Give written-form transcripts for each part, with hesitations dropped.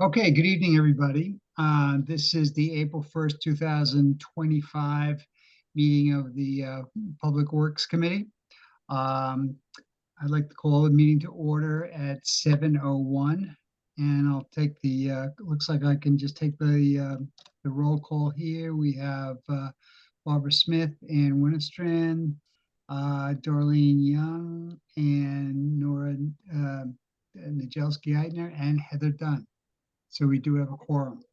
Okay, good evening, everybody. This is the April 1st, 2025 meeting of the Public Works Committee. Um, I'd like to call the meeting to order at 7:01, and I'll take looks like I can just take the roll call here. We have Barbara Smith and Winnistrand, Darlene Young, and Nora Najelski-Eitner, and Heather Dunn. So we do have a quorum.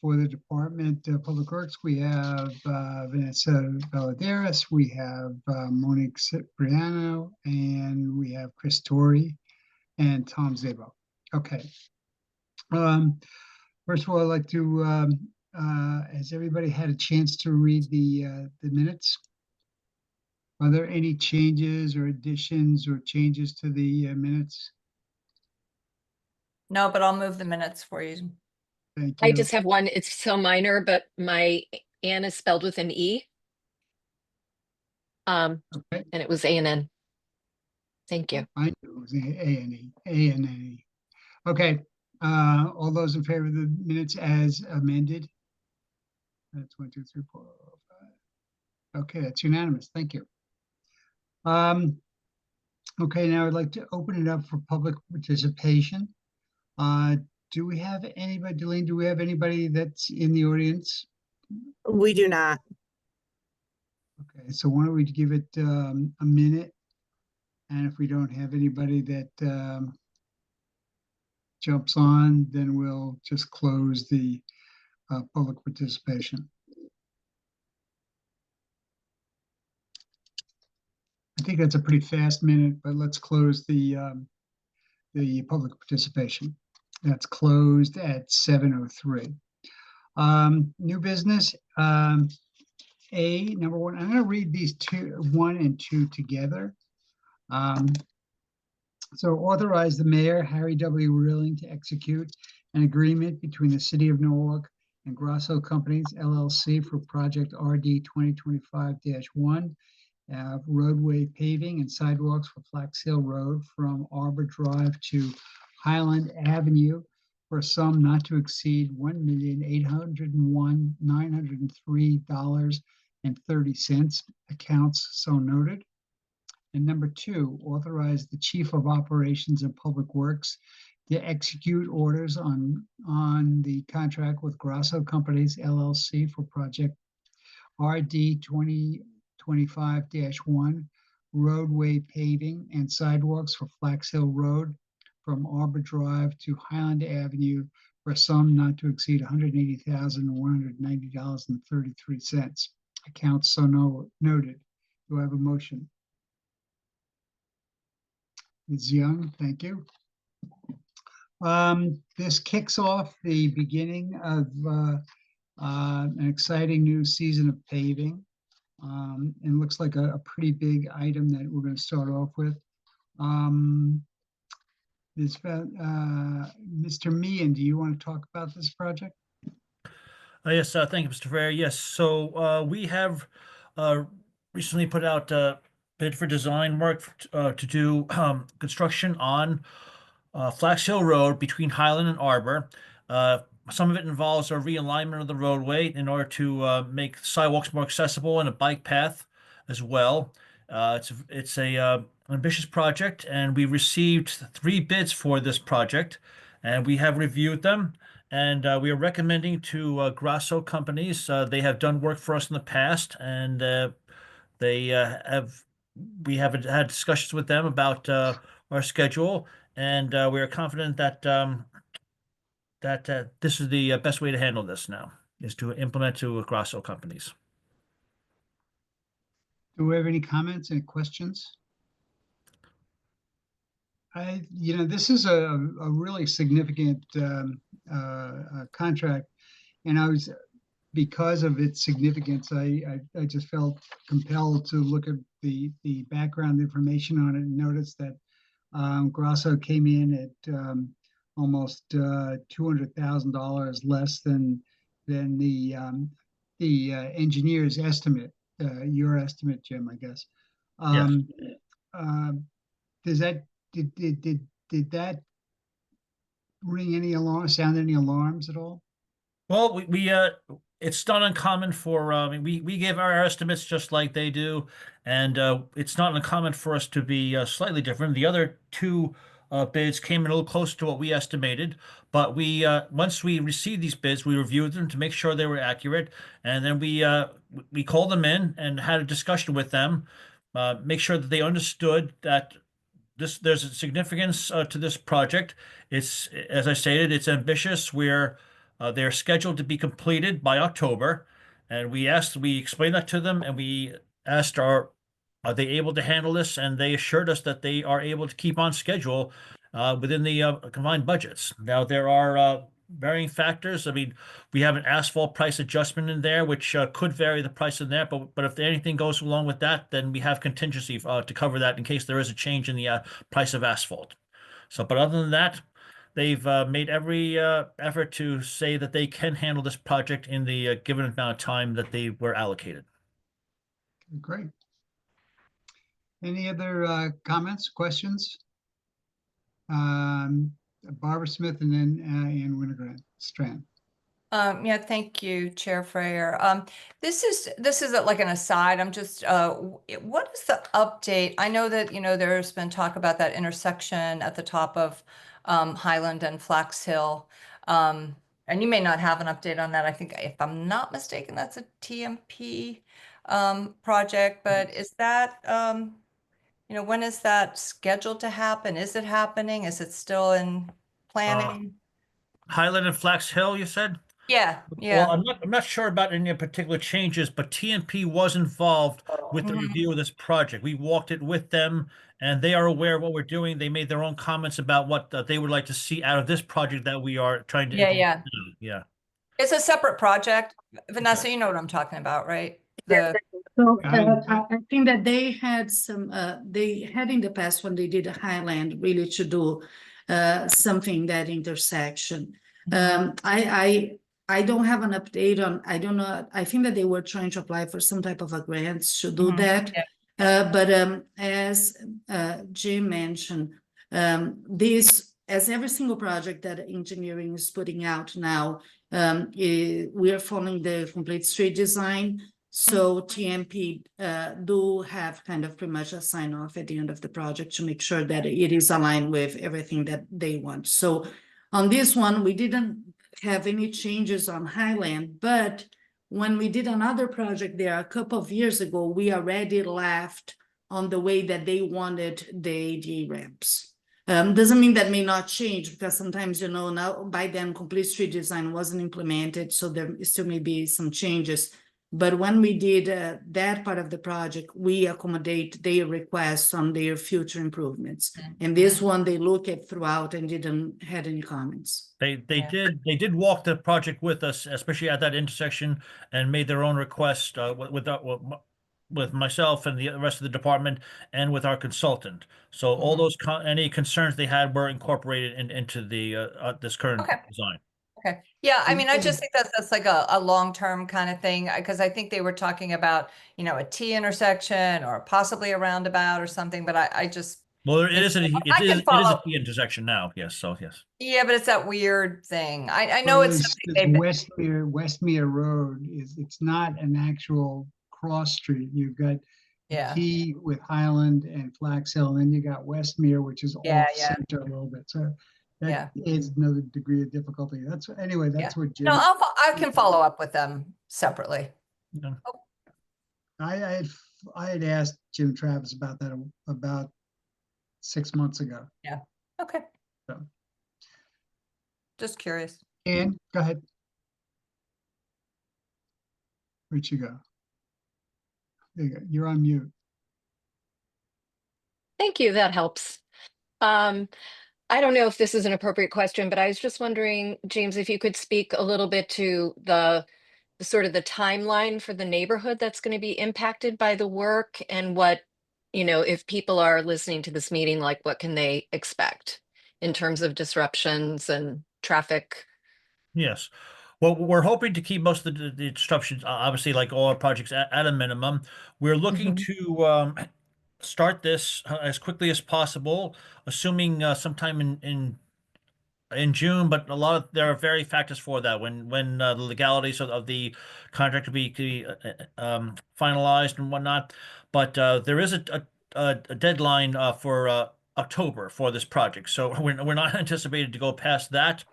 For the Department of Public Works, we have Vanessa Valadares, we have Monique Cipriano, and we have Chris Torrey and Tom Zabo. Okay. First of all, I'd like to, has everybody had a chance to read the minutes? Are there any changes or additions or changes to the minutes? No, but I'll move the minutes for you. Thank I you. just have one. It's so minor, but my Ann is spelled with an E. Okay. And it was A-N-N. Thank you. I knew it was A-N-N-E. Okay, all those in favor of the minutes as amended? That's 1, 2, 3, 4, 5. Okay, that's unanimous. Thank you. Okay, now I'd like to open it up for public participation. Do we have anybody, Delene, do we have anybody that's in the audience? We do not. Okay, so why don't we give it a minute? And if we don't have anybody that jumps on, then we'll just close the public participation. I think that's a pretty fast minute, but let's close the public participation. That's closed at 7:03. New business, number one. I'm going to read these 1 and 2 together. So authorize the mayor, Harry W. Rilling, to execute an agreement between the City of Norwalk and Grasso Companies, LLC, for project RD 2025-1, roadway paving and sidewalks for Flax Hill Road from Arbor Drive to Highland Avenue for a sum not to exceed $1,801,903.30. Accounts so noted. And number 2, authorize the Chief of Operations and Public Works to execute orders on the contract with Grasso Companies, LLC, for project RD 2025-1, roadway paving and sidewalks for Flax Hill Road from Arbor Drive to Highland Avenue for a sum not to exceed $180,190.33. Accounts so noted. Do I have a motion? Ms. Young, thank you. This kicks off the beginning of an exciting new season of paving. And looks like a pretty big item that we're going to start off with. Mr. Meehan, do you want to talk about this project? Yes, thank you, Mr. Ferrer. Yes, so we have recently put out a bid for design work to do construction on Flax Hill Road between Highland and Arbor. Some of it involves a realignment of the roadway in order to make sidewalks more accessible and a bike path as well. It's a ambitious project, and we received 3 bids for this project, and we have reviewed them. And we are recommending to Grasso Companies. They have done work for us in the past, and we have had discussions with them about our schedule, and we are confident that this is the best way to handle this now, is to implement to Grasso Companies. Do we have any comments, any questions? This is a really significant contract, and because of its significance, I just felt compelled to look at the background information on it and notice that Grasso came in at almost $200,000 less than the engineer's estimate, your estimate, Jim, I guess. Does that did that ring any alarm, sound any alarms at all? Well, it's not uncommon for, I mean, we give our estimates just like they do, and it's not uncommon for us to be slightly different. The other two bids came in a little close to what we estimated, but once we received these bids, we reviewed them to make sure they were accurate, and then we called them in and had a discussion with them, make sure that they understood that there's a significance to this project. It's, as I stated, it's ambitious. They're scheduled to be completed by October, and we explained that to them, and we asked, are they able to handle this? And they assured us that they are able to keep on schedule within the combined budgets. Now, there are varying factors. I mean, we have an asphalt price adjustment in there, which could vary the price in there. But if anything goes along with that, then we have contingency to cover that in case there is a change in the price of asphalt. So, but other than that, they've made every effort to say that they can handle this project in the given amount of time that they were allocated. Great. Any other comments, questions? Barbara Smith and then Ann Winograd Strand. Yeah, thank you, Chair Freyer. This is like an aside. I'm just, what is the update? I know that, there's been talk about that intersection at the top of Highland and Flax Hill. And you may not have an update on that. I think, if I'm not mistaken, that's a TMP project, but is that, when is that scheduled to happen? Is it happening? Is it still in planning? Highland and Flax Hill, you said? Yeah, Well, yeah. I'm not sure about any particular changes, but TNP was involved with the Mhm. review of this project. We walked it with them, and they are aware of what we're doing. They made their own comments about what they would like to see out of this project that we are trying to Yeah, implement. yeah. Yeah. It's a separate project. Vanessa, you know what I'm talking about, right? Yeah. The, So I- I think that they had some, they had in the past when they did Highland really to do something that intersection. I don't have an update on, I don't know, I think that they were trying to apply for some type of a grant to do Mhm, that. yeah. But as Jim mentioned, this, as every single project that engineering is putting out now, we are following the complete street design. So TMP do have kind of pretty much a sign off at the end of the project to make sure that it is aligned with everything that they want. So on this one, we didn't have any changes on Highland, but when we did another project there a couple of years ago, we already left on the way that they wanted the ADA ramps. Doesn't mean that may not change, because sometimes, now by then complete street design wasn't implemented, so there still may be some changes. But when we did that part of the project, we accommodate their requests on their future improvements. And this one, they look at throughout and didn't had any comments. They Yeah. did walk the project with us, especially at that intersection, and made their own request with myself and the rest of the department and with our consultant. So all Mhm. those any concerns they had were incorporated into the this current Okay. design. Okay. Yeah, I And- mean, I just think that's like a long-term kind of thing, because I think they were talking about, a T intersection or possibly a roundabout or something, but I just, Well, it is I can it is follow. a T intersection now. Yes, so yes. Yeah, but it's that weird thing. I know it's something they've been, Westmere Road it's not an actual cross street. You've got yeah, T with Highland and Flax Hill, and then you got Westmere, which is Yeah, off yeah. center a little bit. So that Yeah. adds another degree of difficulty. That's what Jim. No, I can follow up with them separately. Yeah. I had asked Jim Travis about that about 6 months ago. Okay. So. Just curious. Ann, go ahead. Where'd you go? There you go. You're on mute. Thank you. That helps. I don't know if this is an appropriate question, but I was just wondering, James, if you could speak a little bit to the sort of the timeline for the neighborhood that's going to be impacted by the work, and what, if people are listening to this meeting, like what can they expect in terms of disruptions and traffic? Yes. Well, we're hoping to keep most of the disruptions, obviously, like all our projects, at a minimum. We're looking to start this as quickly as possible, assuming sometime in in June, but there are very factors for that when the legalities of the contract to be finalized and whatnot. But there is a deadline for October for this project, so we're not anticipated to go past that.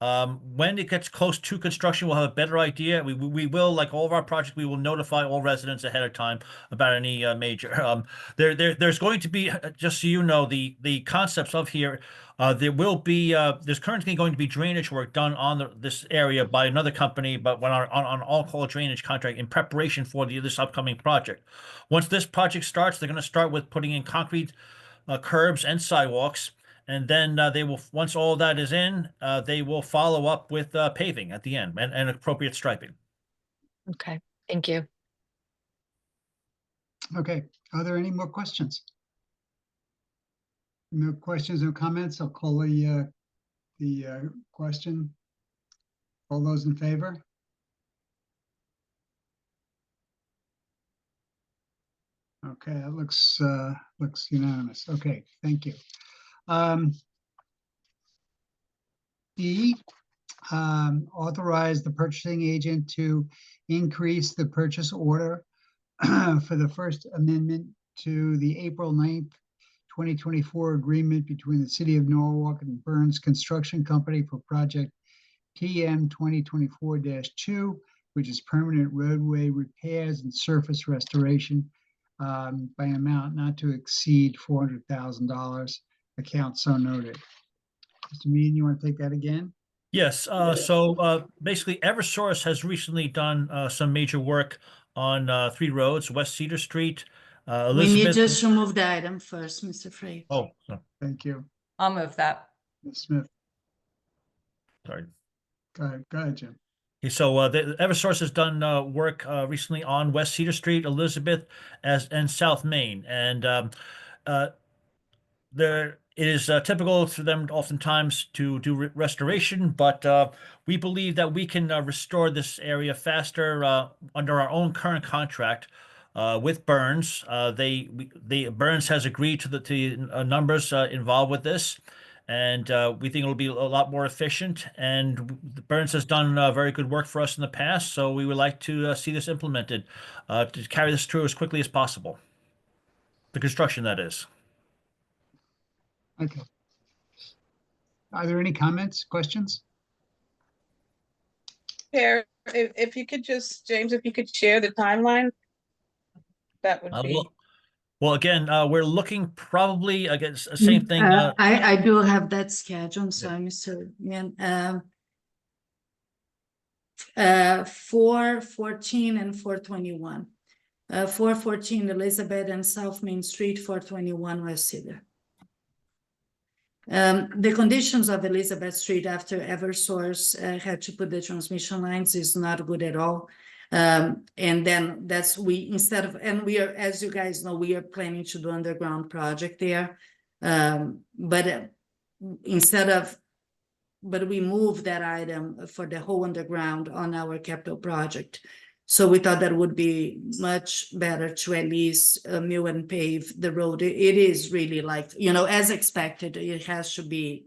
When it gets close to construction, we'll have a better idea. We will, like all of our projects, we will notify all residents ahead of time about any major. There's going to be, just so you know, the concepts of here. There will be there's currently going to be drainage work done on this area by another company, but on all-call drainage contract in preparation for this upcoming project. Once this project starts, they're going to start with putting in concrete curbs and sidewalks. And then they will, once all that is in, they will follow up with paving at the end and appropriate striping. Okay, thank you. Okay, are there any more questions? No questions, no comments? I'll call the question. All those in favor? Okay, that looks unanimous. Okay, thank you. D, authorize the purchasing agent to increase the purchase order for the First Amendment to the April 9th, 2024 agreement between the City of Norwalk and Burns Construction Company for project TM 2024-2, which is permanent roadway repairs and surface restoration by an amount not to exceed $400,000. Account so noted. Mr. Meehan, you want to take that again? Yes. So basically, Eversource has recently done some major work on 3 roads: West Cedar Street, We Elizabeth. need just to remove the item first, Mr. Frey. Oh, no, Thank you. I'll move that. Ms. Smith, sorry. go ahead, Jim. Okay, so the Eversource has done work recently on West Cedar Street, Elizabeth, and South Main, and there it is typical for them oftentimes to do restoration, but we believe that we can restore this area faster under our own current contract with Burns. Burns has agreed to the numbers involved with this, and we think it'll be a lot more efficient. And Burns has done very good work for us in the past, so we would like to see this implemented to carry this through as quickly as possible. The construction, that is. Okay. Are there any comments, questions? Chair, if you could just, James, if you could share the timeline, that would be. Well, again, we're looking probably against the same thing. I do have that schedule, sorry, Mr. Meehan. 414 and 421. 414 Elizabeth and South Main Street, 421 West Cedar. The conditions of Elizabeth Street after Eversource had to put the transmission lines is not good at all. And then instead of, we are, as you guys know, we are planning to do underground project there. But we moved that item for the whole underground on our capital project. So we thought that would be much better to at least mill and pave the road. It is really like, as expected, it has to be.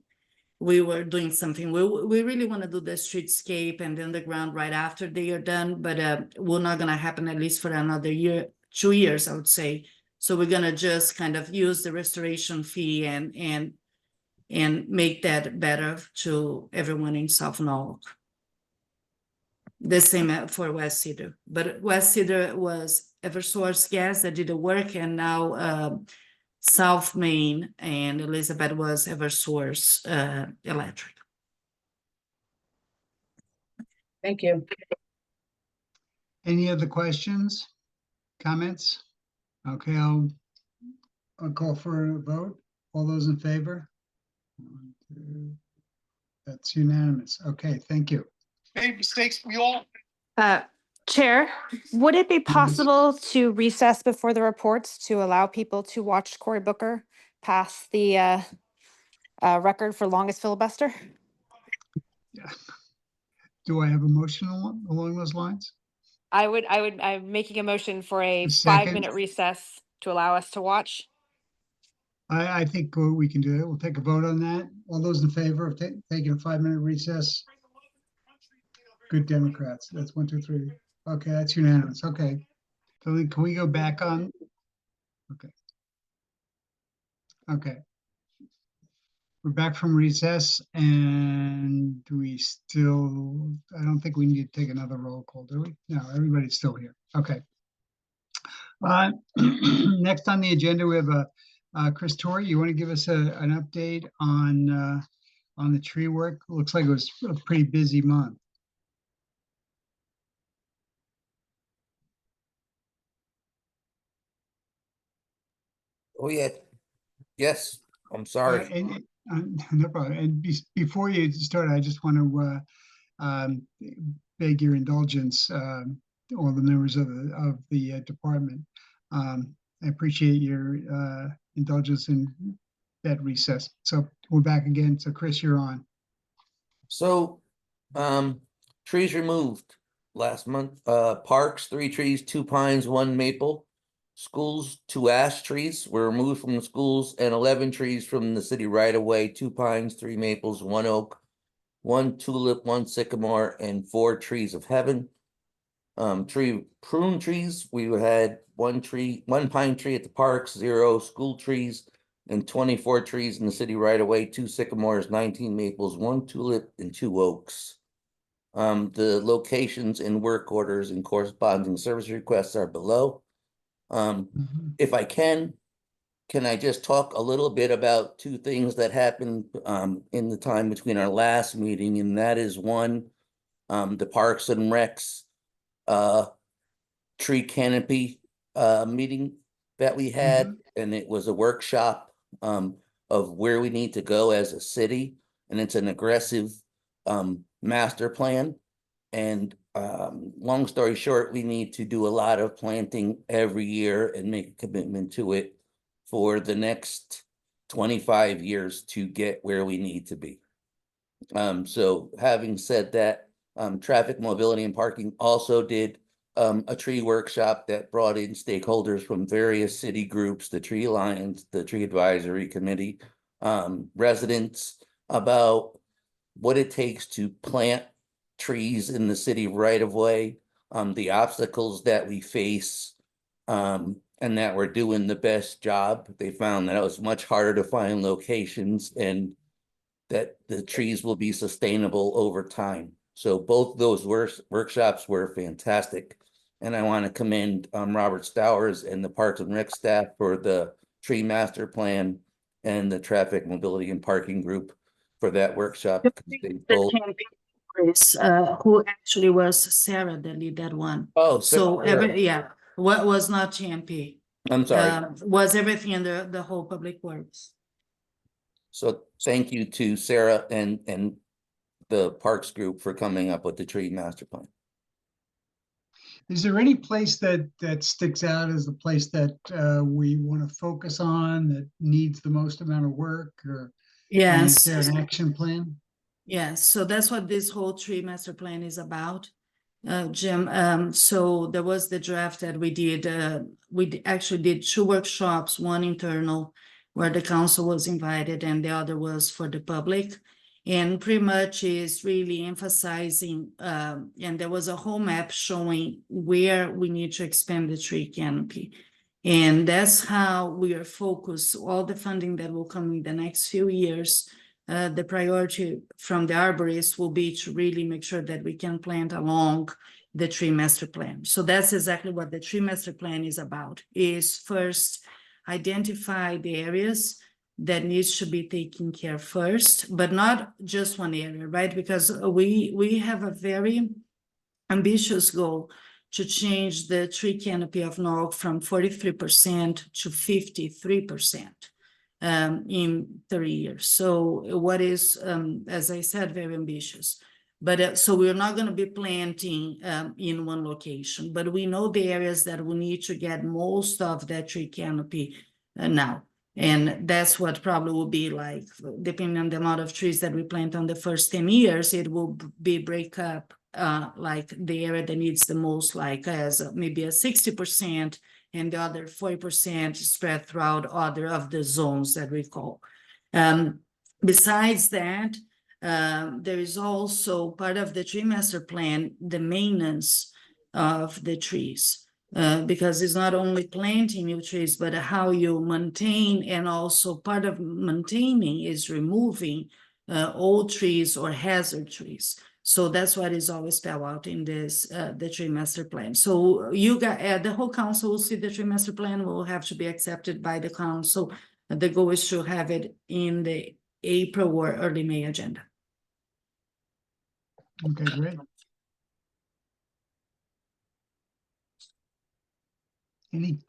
We were doing something. We really want to do the streetscape and the underground right after they are done, but we're not going to happen at least for another year, 2 years, I would say. So we're going to just kind of use the restoration fee and make that better to everyone in South Norwalk. The same for West Cedar, but West Cedar was Eversource Gas that did the work, and now South Main and Elizabeth was Eversource Electric. Thank you. Any other questions, comments? Okay, I'll call for a vote. All those in favor? 1, 2. That's unanimous. Okay, thank you. Made mistakes, we all. Chair, would it be possible to recess before the reports to allow people to watch Cory Booker pass the record for longest filibuster? Yeah. Do I have a motion along those lines? I'm making a motion for a A second. 5-minute recess to allow us to watch. I think we can do it. We'll take a vote on that. All those in favor of taking a 5-minute recess? Good Democrats. That's 1, 2, 3. Okay, that's unanimous. Okay. So then can we go back on? Okay. Okay. We're back from recess and do we still, I don't think we need to take another roll call, do we? No, everybody's still here. Okay. Next on the agenda, we have Chris Torrey. You want to give us an update on the tree work? Looks like it was a pretty busy month. Oh, yeah. Yes, I'm sorry. No problem. And before you start, I just want to beg your indulgence, all the members of the department. I appreciate your indulgence in that recess. So we're back again. So Chris, you're on. So, trees removed last month, parks, 3 trees, 2 pines, 1 maple. Schools, 2 ash trees were removed from the schools and 11 trees from the city right away, 2 pines, 3 maples, 1 oak, 1 tulip, 1 sycamore, and 4 trees of heaven. Prune trees, we had 1 pine tree at the parks, 0 school trees, and 24 trees in the city right away, 2 sycamores, 19 maples, 1 tulip, and 2 oaks. The locations and work orders and corresponding service requests are below. If I can I just talk a little bit about 2 things that happened in the time between our last meeting, and that is 1, the Parks and Recs tree canopy meeting that we had, and it was a workshop of where we need to go as a city, and it's an aggressive master plan. And long story short, we need to do a lot of planting every year and make a commitment to it for the next 25 years to get where we need to be. So having said that, traffic, mobility, and parking also did a tree workshop that brought in stakeholders from various city groups, the Tree Alliance, the Tree Advisory Committee, residents, about what it takes to plant trees in the city right of way, the obstacles that we face, and that we're doing the best job. They found that it was much harder to find locations and that the trees will be sustainable over time. So both those workshops were fantastic. And I want to commend Robert Stowers and the Parks and Rec staff for the tree master plan and the traffic, mobility, and parking group for that workshop. Chris, who actually was Sarah that did that one. Oh, So Sarah. yeah, what was not GMP? I'm sorry. Was everything in the whole public works. So thank you to Sarah and the Parks group for coming up with the tree master plan. Is there any place that sticks out as the place that we want to focus on, that needs the most amount of work, or Yes. is there an action plan? Yes, so that's what this whole tree master plan is about, Jim. So there was the draft that we did. Actually did 2 workshops, one internal where the council was invited and the other was for the public. And pretty much is really emphasizing, and there was a whole map showing where we need to expand the tree canopy. And that's how we are focused, all the funding that will come in the next few years. The priority from the arborists will be to really make sure that we can plant along the tree master plan. So that's exactly what the tree master plan is about, is first identify the areas that needs to be taken care first, but not just one area, right? Because we have a very ambitious goal to change the tree canopy of Norwalk from 43% to 53%. In 3 years. So what is, as I said, very ambitious. But so we're not going to be planting in one location, but we know the areas that we need to get most of that tree canopy now. And that's what probably will be like, depending on the amount of trees that we plant on the first 10 years, it will be break up like the area that needs the most, like as maybe a 60%, and the other 40% spread throughout other of the zones that we call. Besides that, there is also part of the tree master plan, the maintenance of the trees. Because it's not only planting new trees, but how you maintain, and also part of maintaining is removing old trees or hazard trees. So that's what is always spelled out in this, the tree master plan. So you got, the whole council will see the tree master plan, will have to be accepted by the council. The goal is to have it in the April or early May agenda. Okay, great.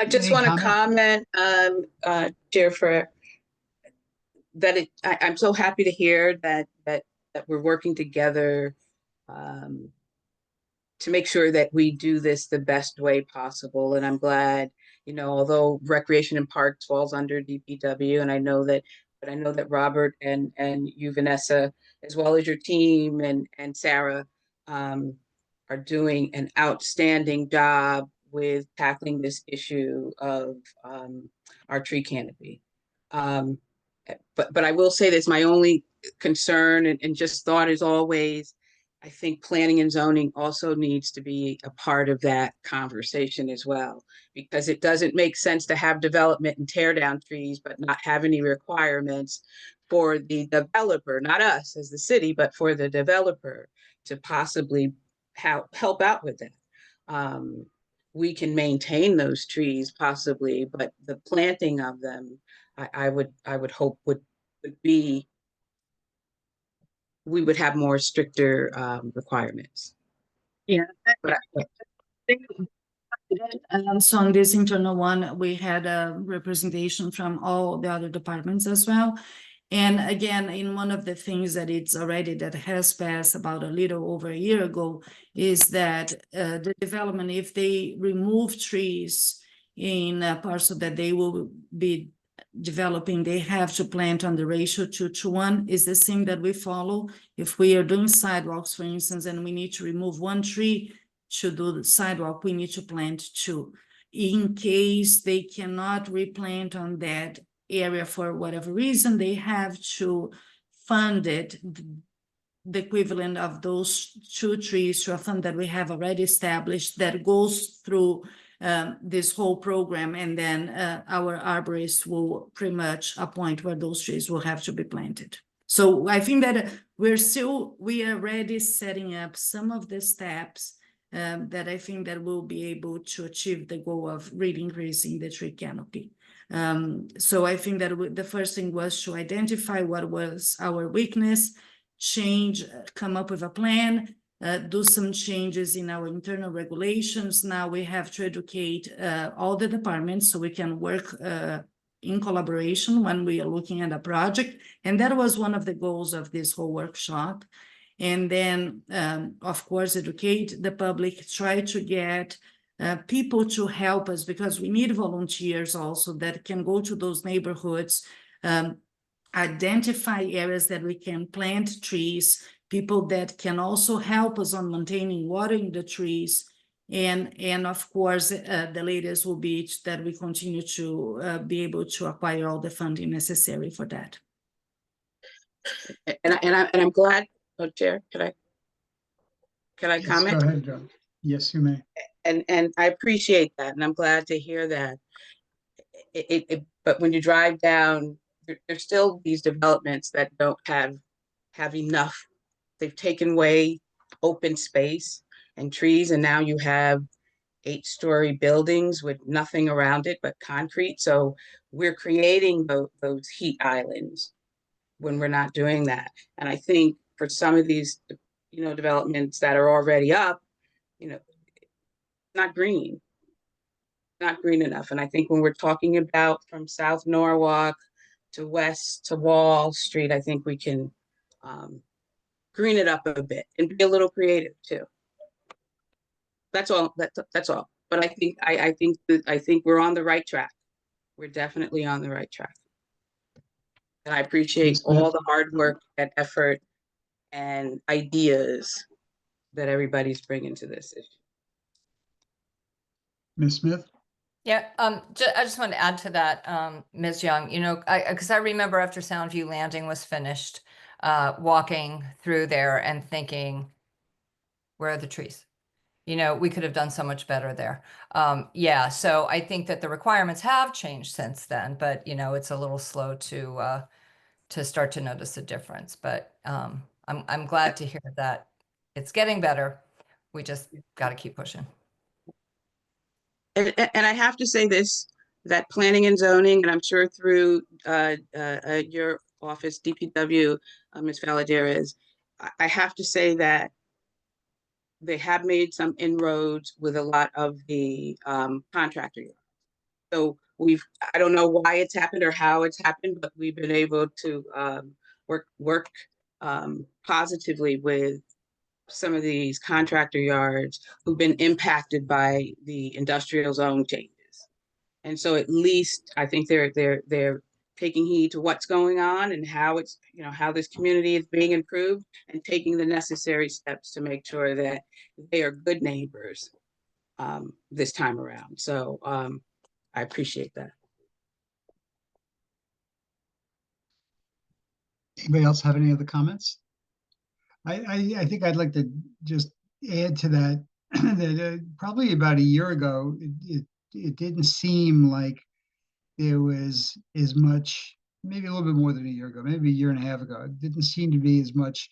I just any want to comment? Chair, for that I'm so happy to hear that we're working together to make sure that we do this the best way possible. And I'm glad, you know, although Recreation and Parks falls under DPW, and I know that Robert and you, Vanessa, as well as your team and Sarah, are doing an outstanding job with tackling this issue of our tree canopy. But I will say this, my only concern and just thought is always, I think planning and zoning also needs to be a part of that conversation as well, because it doesn't make sense to have development and tear down trees, but not have any requirements for the developer, not us as the city, but for the developer to possibly help out with that. We can maintain those trees possibly, but the planting of them, I would hope would be, we would have more stricter requirements. Yeah. But So on this internal one, we had a representation from all the other departments as well. And again, in one of the things that it's already that has passed about a little over a year ago is that the development, if they remove trees in a parcel that they will be developing, they have to plant on the ratio 2:1 is the same that we follow. If we are doing sidewalks, for instance, and we need to remove one tree to do the sidewalk, we need to plant 2. In case they cannot replant on that area for whatever reason, they have to fund it, the equivalent of those 2 trees, to a fund that we have already established that goes through this whole program, and then our arborists will pretty much appoint where those trees will have to be planted. So I think that we are already setting up some of the steps that I think that we'll be able to achieve the goal of really increasing the tree canopy. So I think that the first thing was to identify what was our weakness, come up with a plan, do some changes in our internal regulations. Now we have to educate all the departments so we can work in collaboration when we are looking at a project. And that was one of the goals of this whole workshop. And then, of course, educate the public, try to get people to help us, because we need volunteers also that can go to those neighborhoods, identify areas that we can plant trees, people that can also help us on maintaining, watering the trees. And of course, the latest will be that we continue to be able to acquire all the funding necessary for that. And I'm glad, oh, Chair, can I Yes, comment? go ahead, Joe. Yes, you may. And I appreciate that, and I'm glad to hear that. But when you drive down, there's still these developments that don't have enough. They've taken away open space and trees, and now you have 8-story buildings with nothing around it but concrete. So we're creating those heat islands when we're not doing that. And I think for some of these, developments that are already up, not green enough. And I think when we're talking about from South Norwalk to West to Wall Street, I think we can green it up a bit and be a little creative too. That's all. That's all. But I think we're on the right track. We're definitely on the right track. And I appreciate all the hard work and effort and ideas that everybody's bringing to this issue. Ms. Smith? Yeah, I just want to add to that, Ms. Young, you know, because I remember after Soundview Landing was finished, walking through there and thinking, where are the trees? You know, we could have done so much better there. Yeah, so I think that the requirements have changed since then, but you know, it's a little slow to start to notice a difference. But I'm glad to hear that it's getting better. We just got to keep pushing. And I have to say this, that planning and zoning, and I'm sure through your office, DPW, Ms. Valadares, I have to say that they have made some inroads with a lot of the contractor. So I don't know why it's happened or how it's happened, but we've been able to work positively with some of these contractor yards who've been impacted by the industrial zone changes. And so at least I think they're taking heed to what's going on and how it's, you know, how this community is being improved and taking the necessary steps to make sure that they are good neighbors this time around. So I appreciate that. Anybody else have any other comments? I think I'd like to just add to that, that probably about a year ago, it didn't seem like there was as much, maybe a little bit more than a year ago, maybe a year and a half ago, it didn't seem to be as much,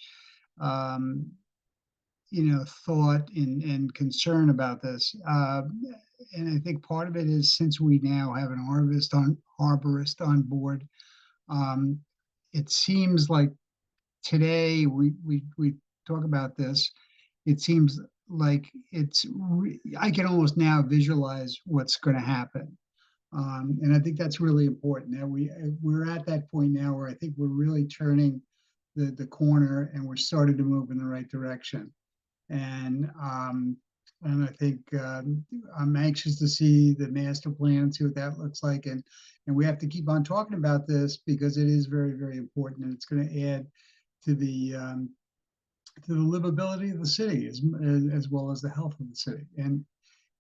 you know, thought and concern about this. And I think part of it is since we now have an arborist on board, it seems like today we talk about this, it seems like I can almost now visualize what's going to happen. And I think that's really important. Now we're at that point now where I think we're really turning the corner and we're starting to move in the right direction. And I think I'm anxious to see the master plan, see what that looks like, and we have to keep on talking about this because it is very, very important, and it's going to add to the livability of the city as well as the health of the city. And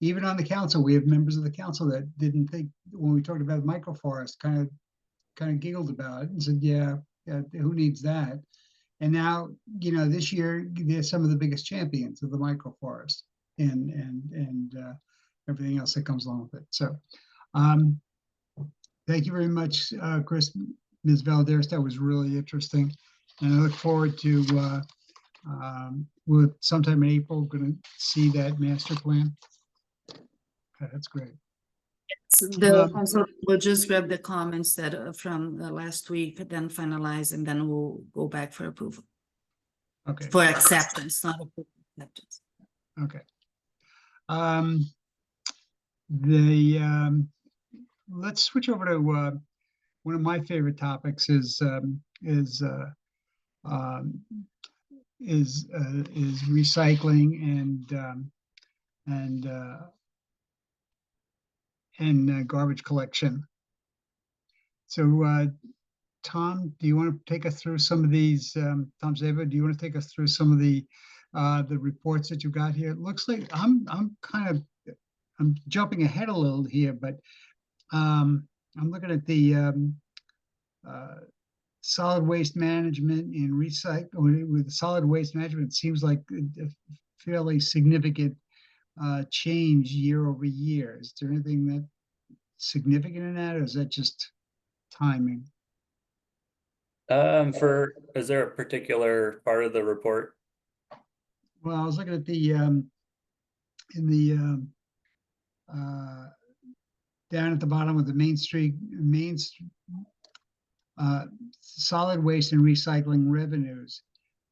even on the council, we have members of the council that didn't think, when we talked about microforest, kind of giggled about it and said, yeah, who needs that? And now, you know, this year they're some of the biggest champions of the microforest and everything else that comes along with it. So thank you very much, Chris, Ms. Valadares. That was really interesting. And I look forward to with sometime in April, going to see that master plan. Okay, that's great. The council will just grab the comments that from last week, then finalize, and then we'll go back for approval. Okay. For acceptance, not approval, acceptance. Okay. Let's switch over to one of my favorite topics is recycling and garbage collection. So Tom, do you want to take us through some of these? Tom Zaba, do you want to take us through some of the reports that you've got here? It looks like I'm jumping ahead a little here, but I'm looking at the solid waste management and recycle. With solid waste management, it seems like a fairly significant change year over year. Is there anything that significant in that, or is that just timing? Is there a particular part of the report? Well, I was looking at the down at the bottom of the Main Street solid waste and recycling revenues.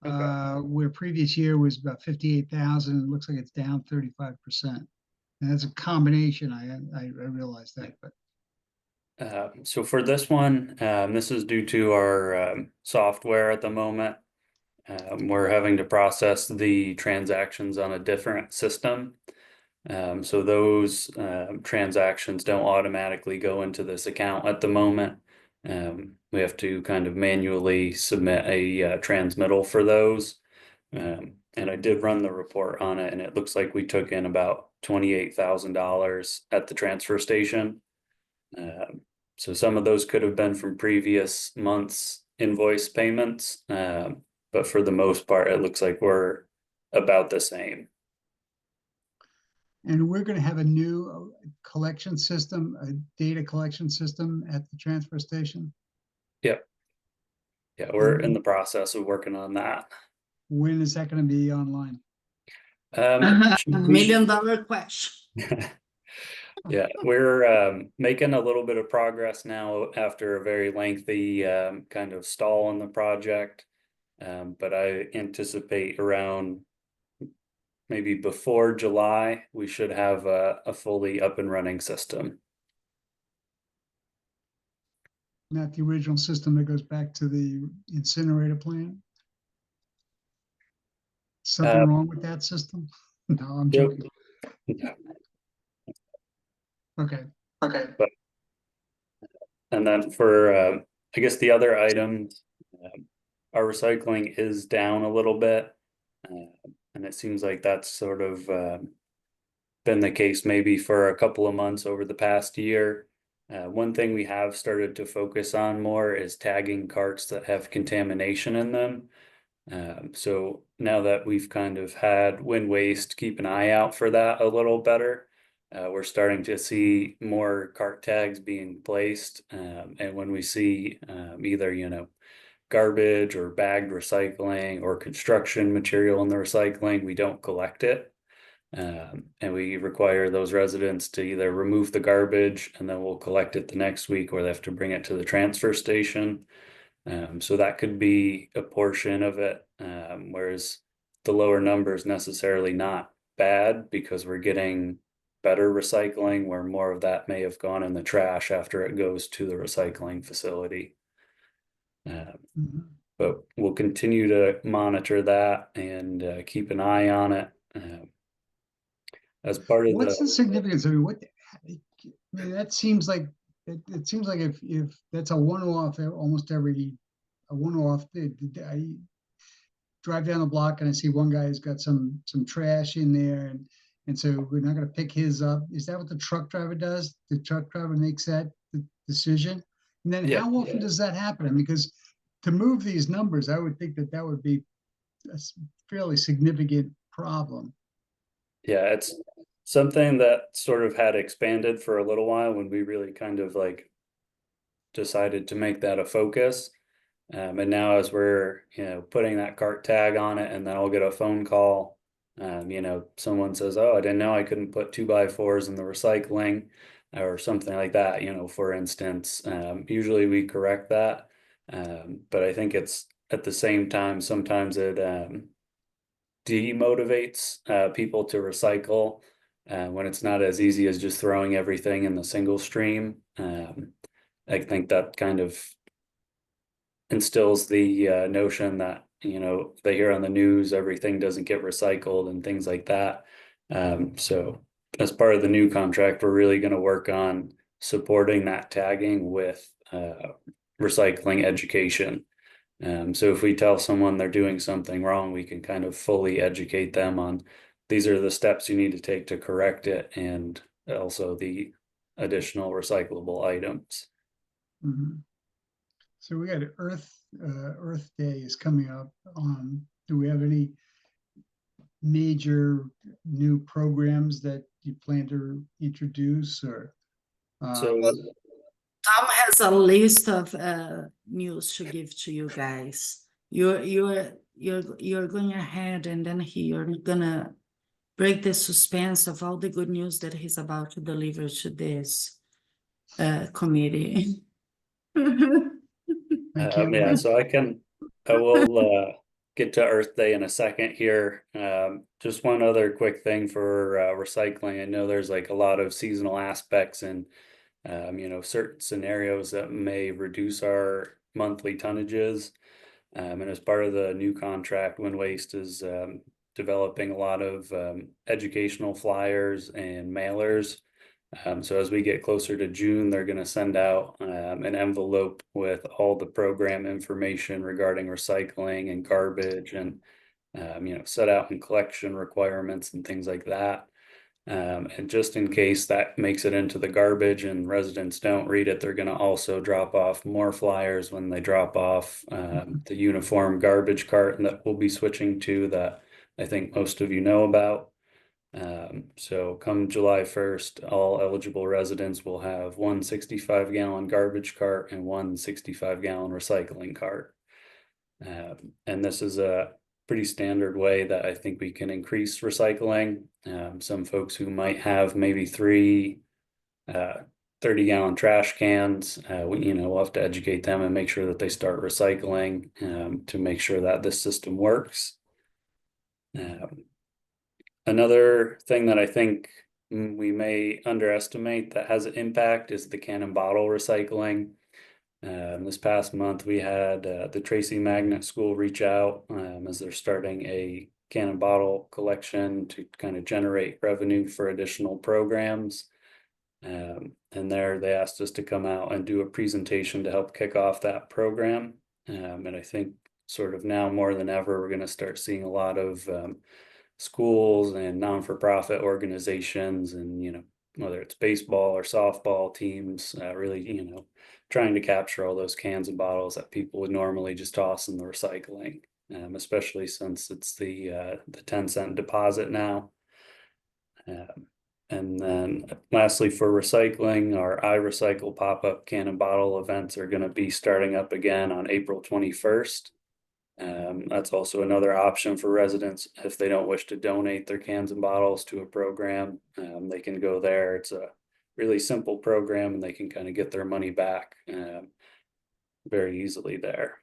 Okay. Where previous year was about 58,000, it looks like it's down 35%. And that's a combination. I realize that, but So for this one, this is due to our software at the moment. We're having to process the transactions on a different system. So those transactions don't automatically go into this account at the moment. We have to kind of manually submit a transmittal for those. And I did run the report on it, and it looks like we took in about $28,000 at the transfer station. So some of those could have been from previous months' invoice payments, but for the most part, it looks like we're about the same. And we're gonna have a new collection system, a data collection system at the transfer station. Yep. Yeah, we're in the process of working on that. When is that gonna be online? Should be- $1,000,000 question. Yeah, we're making a little bit of progress now after a very lengthy kind of stall in the project. But I anticipate around maybe before July, we should have a fully up and running system. Not the original system that goes back to the incinerator plant? Something wrong with that system? No, I'm Yep. joking. Okay. And then for, I guess the other items, our recycling is down a little bit. And it seems like that's sort of been the case maybe for a couple of months over the past year. One thing we have started to focus on more is tagging carts that have contamination in them. So now that we've kind of had Wind Waste keep an eye out for that a little better, we're starting to see more cart tags being placed. And when we see either, you know, garbage or bagged recycling or construction material in the recycling, we don't collect it. And we require those residents to either remove the garbage and then we'll collect it the next week, or they have to bring it to the transfer station. So that could be a portion of it, whereas the lower number is necessarily not bad because we're getting better recycling where more of that may have gone in the trash after it goes to the recycling facility. Mhm. But we'll continue to monitor that and keep an eye on it. As part of What's the, the significance? I mean, I mean, that seems like, it seems like if that's a one-off, almost every, a one-off, I drive down the block and I see one guy's got some trash in there and so we're not gonna pick his up. Is that what the truck driver does? The truck driver makes that decision? And then Yeah. how often does that happen? I mean, because to move these numbers, I would think that that would be a fairly significant problem. yeah, it's something that sort of had expanded for a little while when we really kind of like decided to make that a focus. And now as we're, you know, putting that cart tag on it, and then I'll get a phone call. You know, someone says, "Oh, I didn't know I couldn't put 2x4s in the recycling," or something like that, you know, for instance. Usually we correct that. But I think it's at the same time, sometimes it demotivates people to recycle when it's not as easy as just throwing everything in the single stream. I think that kind of instills the notion that, you know, they hear on the news everything doesn't get recycled and things like that. So as part of the new contract, we're really going to work on supporting that tagging with recycling education. So if we tell someone they're doing something wrong, we can kind of fully educate them on these are the steps you need to take to correct it, and also the additional recyclable items. Mhm. So we got Earth Day is coming up. Do we have any major new programs that you plan to introduce or? So Tom has a list of news to give to you guys. You're going ahead, and then you're gonna break the suspense of all the good news that he's about to deliver to this committee. I can't yeah, wait. so I will get to Earth Day in a second here. Just one other quick thing for recycling. I know there's like a lot of seasonal aspects and you know, certain scenarios that may reduce our monthly tonnages. And as part of the new contract, Wind Waste is developing a lot of educational flyers and mailers. So as we get closer to June, they're going to send out an envelope with all the program information regarding recycling and garbage and set out in collection requirements and things like that. And just in case that makes it into the garbage and residents don't read it, they're going to also drop off more flyers when they drop off the uniform garbage cart that we'll be switching to, that I think most of you know about. So come July 1st, all eligible residents will have one 65-gallon garbage cart and one 65-gallon recycling cart. And this is a pretty standard way that I think we can increase recycling. Some folks who might have maybe 3 30-gallon trash cans, we'll have to educate them and make sure that they start recycling to make sure that this system works. Another thing that I think we may underestimate that has an impact is the can and bottle recycling. This past month, we had the Tracy Magnet School reach out as they're starting a can and bottle collection to kind of generate revenue for additional programs. And there they asked us to come out and do a presentation to help kick off that program. And I think sort of now more than ever, we're going to start seeing a lot of schools and non-for-profit organizations, and whether it's baseball or softball teams, really trying to capture all those cans and bottles that people would normally just toss in the recycling, especially since it's the 10-cent deposit now. And then lastly, for recycling, our iRecycle pop-up can and bottle events are going to be starting up again on April 21st. That's also another option for residents if they don't wish to donate their cans and bottles to a program. They can go there. It's a really simple program, and they can kind of get their money back very easily there.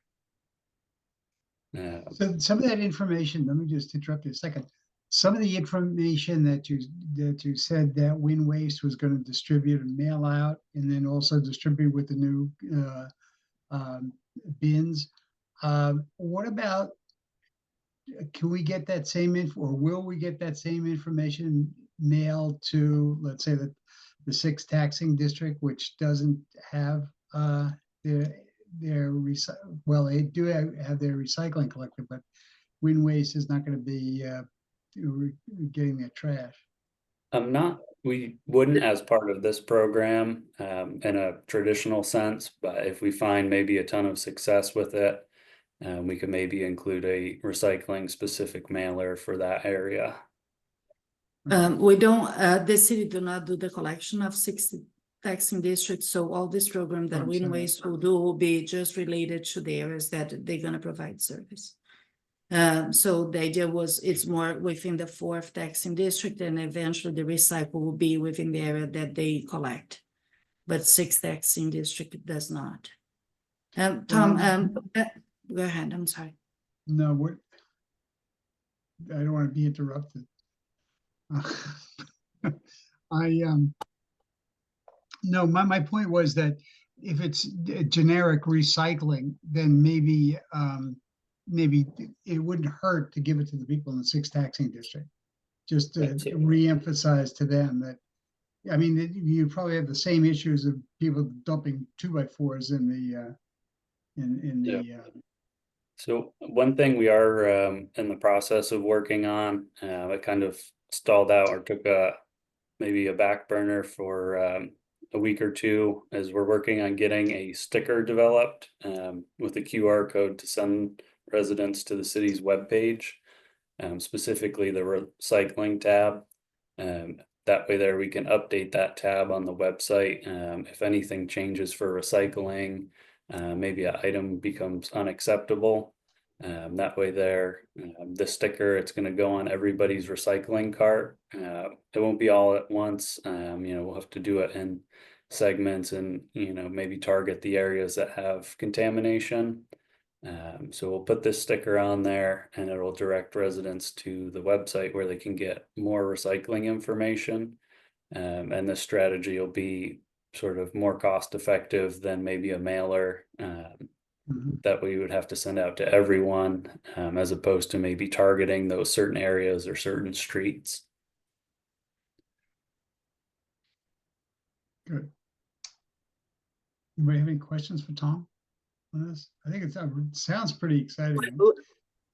So some of that information, let me just interrupt you a second. Some of the information that you said that Win Waste was going to distribute and mail out, and then also distribute with the new bins. What about, can we get that same info, or will we get that same information mailed to, let's say, the 6th taxing district, which doesn't have well, they do have their recycling collector, but Win Waste is not going to be getting their trash. We wouldn't as part of this program in a traditional sense, but if we find maybe a ton of success with it, we could maybe include a recycling specific mailer for that area. We don't, the city do not do the collection of 60 taxing districts, so all this program that Win Waste will do will be just related to the areas that they're going to provide service. So the idea was it's more within the 4th taxing district, and eventually the recycle will be within the area that they collect. But 6th taxing district does not. Tom, go ahead, I'm sorry. No, I don't want to be interrupted. No, my point was that if it's generic recycling, then maybe it wouldn't hurt to give it to the people in the 6th taxing district, just to re-emphasize to them that, I mean, you probably have the same issues of people dumping 2x4s in the So one thing we are in the process of working on, it kind of stalled out or took maybe a back burner for a week or two, as we're working on getting a sticker developed with a QR code to send residents to the city's webpage, specifically the recycling tab. That way there we can update that tab on the website. If anything changes for recycling, maybe an item becomes unacceptable. That way there, the sticker, it's going to go on everybody's recycling cart. It won't be all at once. We'll have to do it in segments and, maybe target the areas that have contamination. So we'll put this sticker on there, and it'll direct residents to the website where they can get more recycling information. And this strategy will be sort of more cost effective than maybe a mailer that we would have to send out to everyone, as opposed to maybe targeting those certain areas or certain streets. Good. Anybody have any questions for Tom on this? I think it sounds pretty exciting.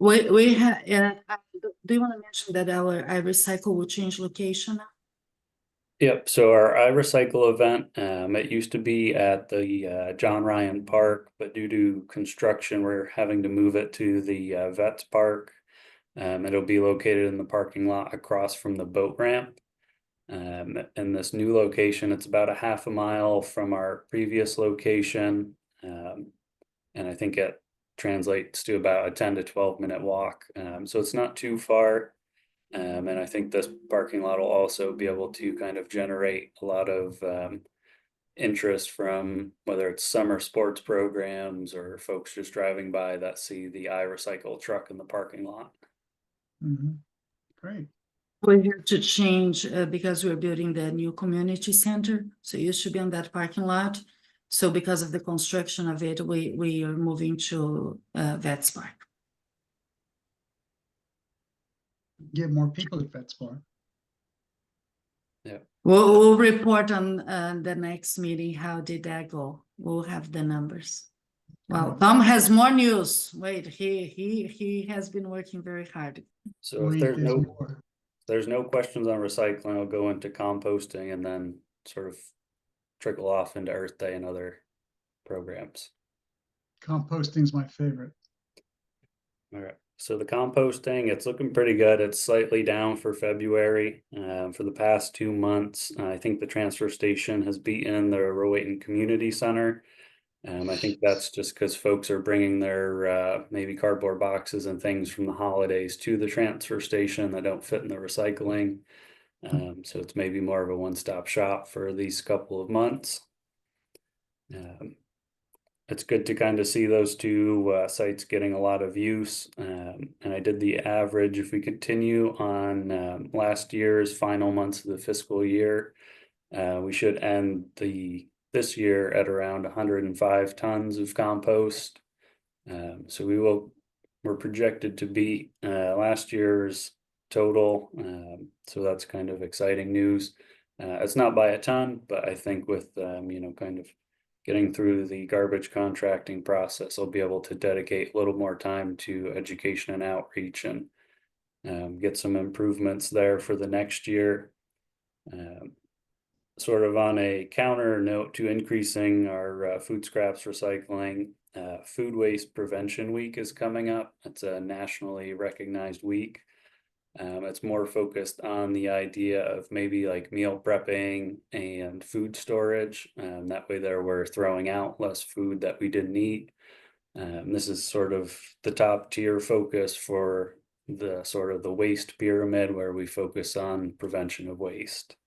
We have, do you want to mention that our iRecycle will change location? Yep, so our iRecycle event, it used to be at the John Ryan Park, but due to construction, we're having to move it to the Vets Park. It'll be located in the parking lot across from the boat ramp. In this new location, it's about a half a mile from our previous location. And I think it translates to about a 10 to 12-minute walk. So it's not too far. And I think this parking lot will also be able to kind of generate a lot of interest from whether it's summer sports programs or folks just driving by that see the iRecycle truck in the parking lot. Mhm. Great. We have to change because we're building the new community center. So it used to be on that parking lot. So because of the construction of it, we are moving to Vets Park. Get more people at VetSpar. We'll report on the next meeting. How did that go? We'll have the numbers. Well, Tom has more news. Wait, he has been working very hard. So if there's no questions on recycling, I'll go into composting and then sort of trickle off into Earth Day and other programs. Composting's my favorite. All right. So the composting, it's looking pretty good. It's slightly down for February. For the past 2 months, I think the transfer station has beaten the Rowayton Community Center. I think that's just because folks are bringing their maybe cardboard boxes and things from the holidays to the transfer station that don't fit in the recycling. So it's maybe more of a one-stop shop for these couple of months. It's good to kind of see those two sites getting a lot of use. And I did the average. If we continue on last year's final months of the fiscal year, we should end this year at around 105 tons of compost. So we're projected to beat last year's total. So that's kind of exciting news. It's not by a ton, but I think with kind of getting through the garbage contracting process, I'll be able to dedicate a little more time to education and outreach and get some improvements there for the next year. Sort of on a counter note to increasing our food scraps recycling, Food Waste Prevention Week is coming up. It's a nationally recognized week. It's more focused on the idea of maybe like meal prepping and food storage. That way there we're throwing out less food that we didn't eat. This is sort of the top tier focus for the sort of the waste pyramid where we focus on prevention of waste.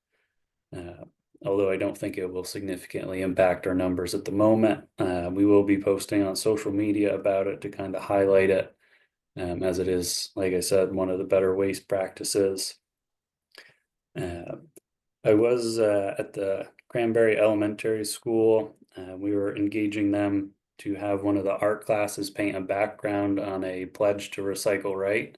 Although I don't think it will significantly impact our numbers at the moment. We will be posting on social media about it to kind of highlight it. As it is, like I said, one of the better waste practices. I was at the Cranberry Elementary School. We were engaging them to have one of the art classes paint a background on a pledge to recycle right.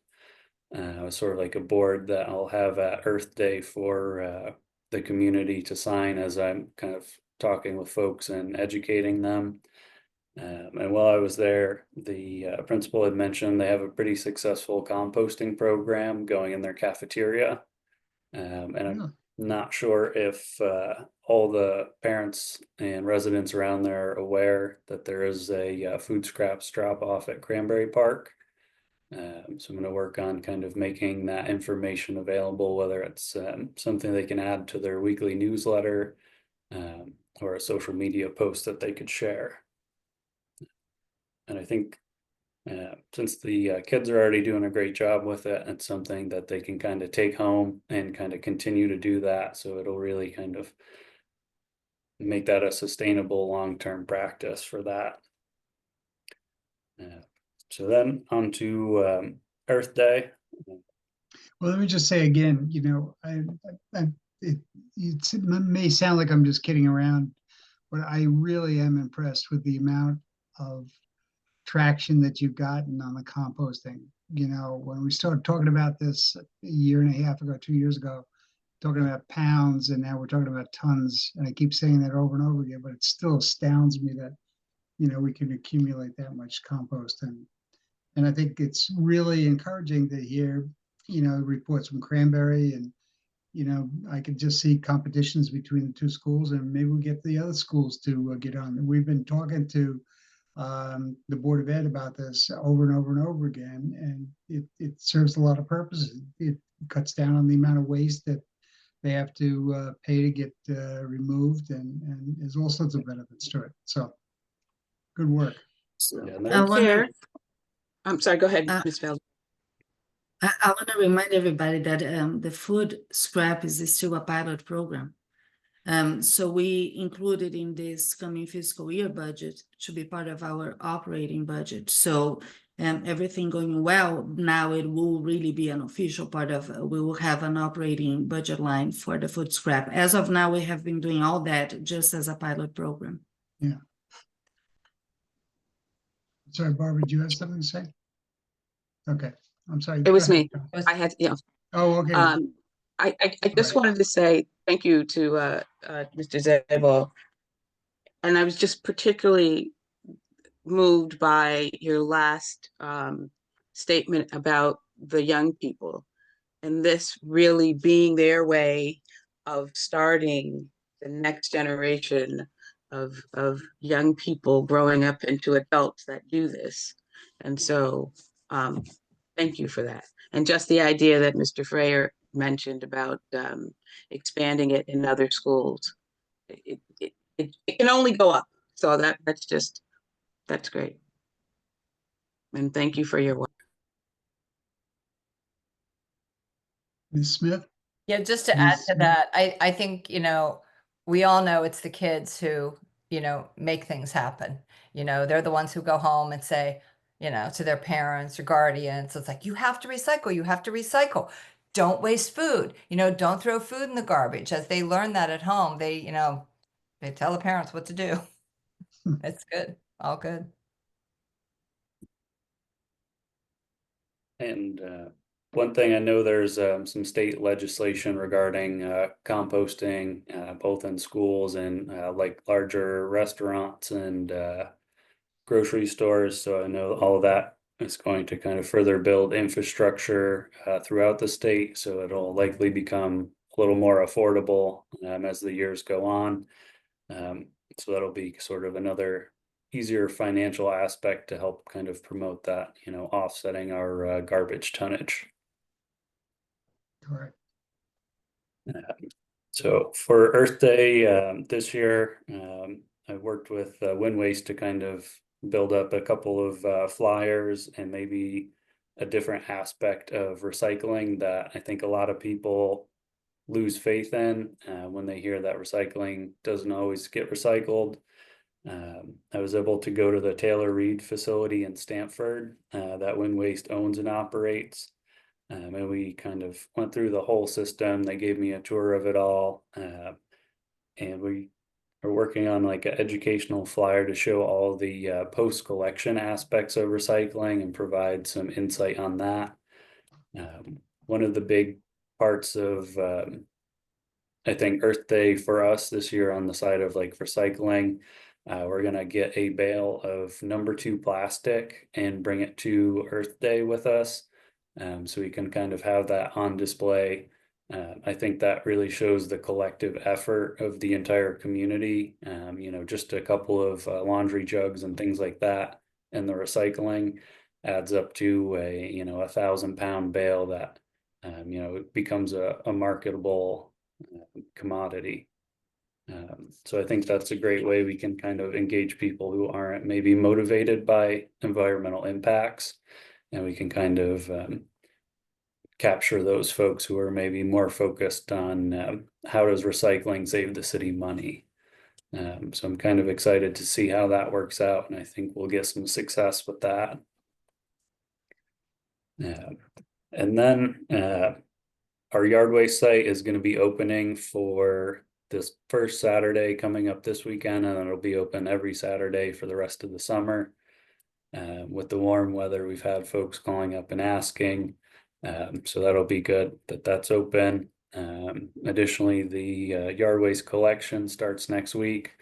It was sort of like a board that I'll have at Earth Day for the community to sign as I'm kind of talking with folks and educating them. And while I was there, the principal had mentioned they have a pretty successful composting program going in their cafeteria. And I'm not sure if all the parents and residents around there are aware that there is a food scraps drop off at Cranberry Park. So I'm going to work on kind of making that information available, whether it's something they can add to their weekly newsletter or a social media post that they could share. And I think since the kids are already doing a great job with it, it's something that they can kind of take home and kind of continue to do that. So it'll really kind of make that a sustainable long-term practice for that. So then on to Earth Day. Well, let me just say again, it may sound like I'm just kidding around, but I really am impressed with the amount of traction that you've gotten on the composting. When we started talking about this a year and a half ago, 2 years ago, talking about pounds, and now we're talking about tons. And I keep saying that over and over again, but it still astounds me that, we can accumulate that much compost. And And I think it's really encouraging to hear, reports from Cranberry, and, I could just see competitions between the two schools, and maybe we get the other schools to get on. We've been talking to the Board of Ed about this over and over and over again, and it serves a lot of purposes. It cuts down on the amount of waste that they have to pay to get removed, and there's all sorts of benefits to it. So, good work. Yeah, and I there- wanna, Chair, I'm sorry, go ahead, Uh, Ms. Felder. I want to remind everybody that the food scrap is still a pilot program. So we included in this coming fiscal year budget to be part of our operating budget. So everything going well, now it will really be an official part of, we will have an operating budget line for the food scrap. As of now, we have been doing all that just as a pilot program. Sorry, Barbara, do you have something to say? Okay, I'm sorry. It was Go ahead, me. John. I had, Oh, okay. I just Right. wanted to say thank you to Mr. Zabel. And I was just particularly moved by your last statement about the young people, and this really being their way of starting the next generation of young people growing up into adults that do this. And so thank you for that. And just the idea that Mr. Freyer mentioned about expanding it in other schools, it can only go up. So that's great. And thank you for your work. Ms. Smith? Yeah, just to add Ms. to that, I think, we all know it's the kids who, make things happen. They're the ones who go home and say, to their parents or guardians, it's like, you have to recycle, you have to recycle. Don't waste food, don't throw food in the garbage. As they learn that at home, they tell the parents what to do. It's good, all good. And one thing I know, there's some state legislation regarding composting, both in schools and like larger restaurants and grocery stores. So I know all of that is going to kind of further build infrastructure throughout the state. So it'll likely become a little more affordable as the years go on. So that'll be sort of another easier financial aspect to help kind of promote that, offsetting our garbage tonnage. Correct. So for Earth Day this year, I worked with Wind Waste to kind of build up a couple of flyers and maybe a different aspect of recycling that I think a lot of people lose faith in when they hear that recycling doesn't always get recycled. I was able to go to the Taylor Reed facility in Stamford that Wind Waste owns and operates. And we kind of went through the whole system. They gave me a tour of it all. And we are working on like an educational flyer to show all the post-collection aspects of recycling and provide some insight on that. One of the big parts of, I think, Earth Day for us this year on the side of like recycling, we're gonna get a bale of number 2 plastic and bring it to Earth Day with us. So we can kind of have that on display. I think that really shows the collective effort of the entire community. Just a couple of laundry jugs and things like that, and the recycling adds up to a 1,000-pound bale that it becomes a marketable commodity. So I think that's a great way we can kind of engage people who aren't maybe motivated by environmental impacts, and we can kind of capture those folks who are maybe more focused on how does recycling save the city money. So I'm kind of excited to see how that works out, and I think we'll get some success with that. And then our yard waste site is going to be opening for this first Saturday coming up this weekend, and it'll be open every Saturday for the rest of the summer. With the warm weather, we've had folks calling up and asking, so that'll be good that that's open. Additionally, the yard waste collection starts next week.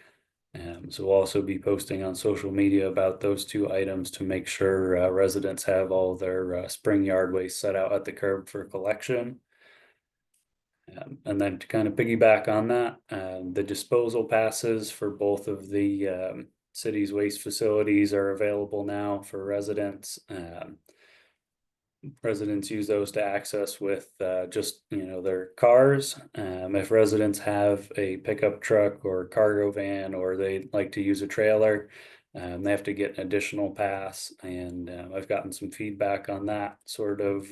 So we'll also be posting on social media about those two items to make sure residents have all their spring yard waste set out at the curb for collection. And then to kind of piggyback on that, the disposal passes for both of the city's waste facilities are available now for residents. Residents use those to access with just, you know, their cars. If residents have a pickup truck or cargo van, or they like to use a trailer, they have to get an additional pass. And I've gotten some feedback on that sort of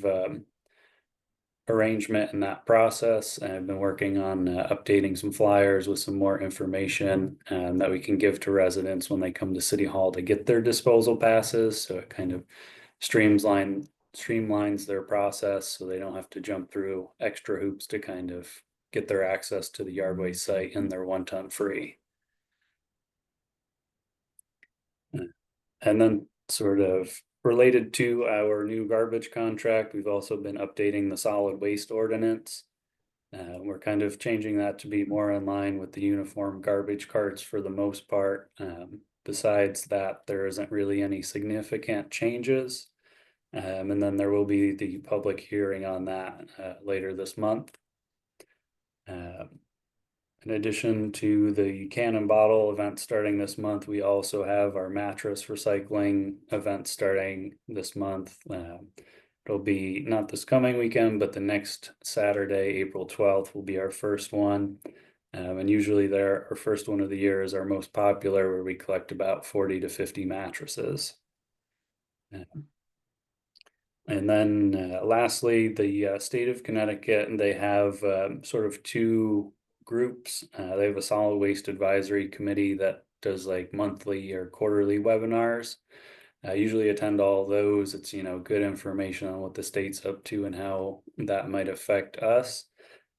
arrangement in that process. I've been working on updating some flyers with some more information that we can give to residents when they come to City Hall to get their disposal passes. So it kind of streamlines their process, so they don't have to jump through extra hoops to kind of get their access to the yard waste site, and they're 1 ton free. And then sort of related to our new garbage contract, we've also been updating the solid waste ordinance. We're kind of changing that to be more in line with the uniform garbage carts for the most part. Besides that, there isn't really any significant changes. And then there will be the public hearing on that later this month. In addition to the can and bottle event starting this month, we also have our mattress recycling event starting this month. It'll be not this coming weekend, but the next Saturday, April 12th, will be our first one. And usually our first one of the year is our most popular, where we collect about 40 to 50 mattresses. And then lastly, the state of Connecticut, and they have sort of two groups. They have a solid waste advisory committee that does like monthly or quarterly webinars. I usually attend all those. It's, you know, good information on what the state's up to and how that might affect us.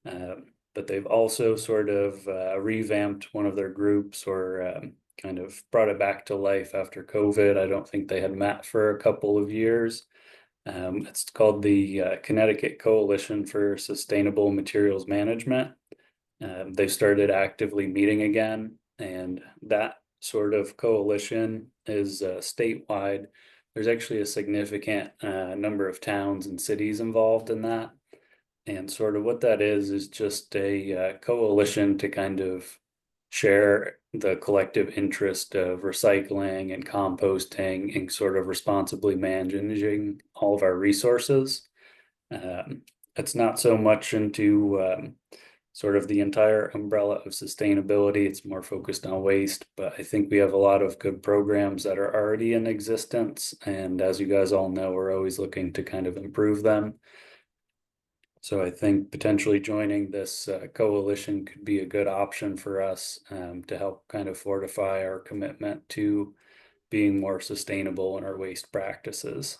But they've also sort of revamped one of their groups, or kind of brought it back to life after COVID. I don't think they had met for a couple of years. It's called the Connecticut Coalition for Sustainable Materials Management. They've started actively meeting again, and that sort of coalition is statewide. There's actually a significant number of towns and cities involved in that. And sort of what that is just a coalition to kind of share the collective interest of recycling and composting and sort of responsibly managing all of our resources. It's not so much into sort of the entire umbrella of sustainability. It's more focused on waste, but I think we have a lot of good programs that are already in existence. And as you guys all know, we're always looking to kind of improve them. So I think potentially joining this coalition could be a good option for us to help kind of fortify our commitment to being more sustainable in our waste practices.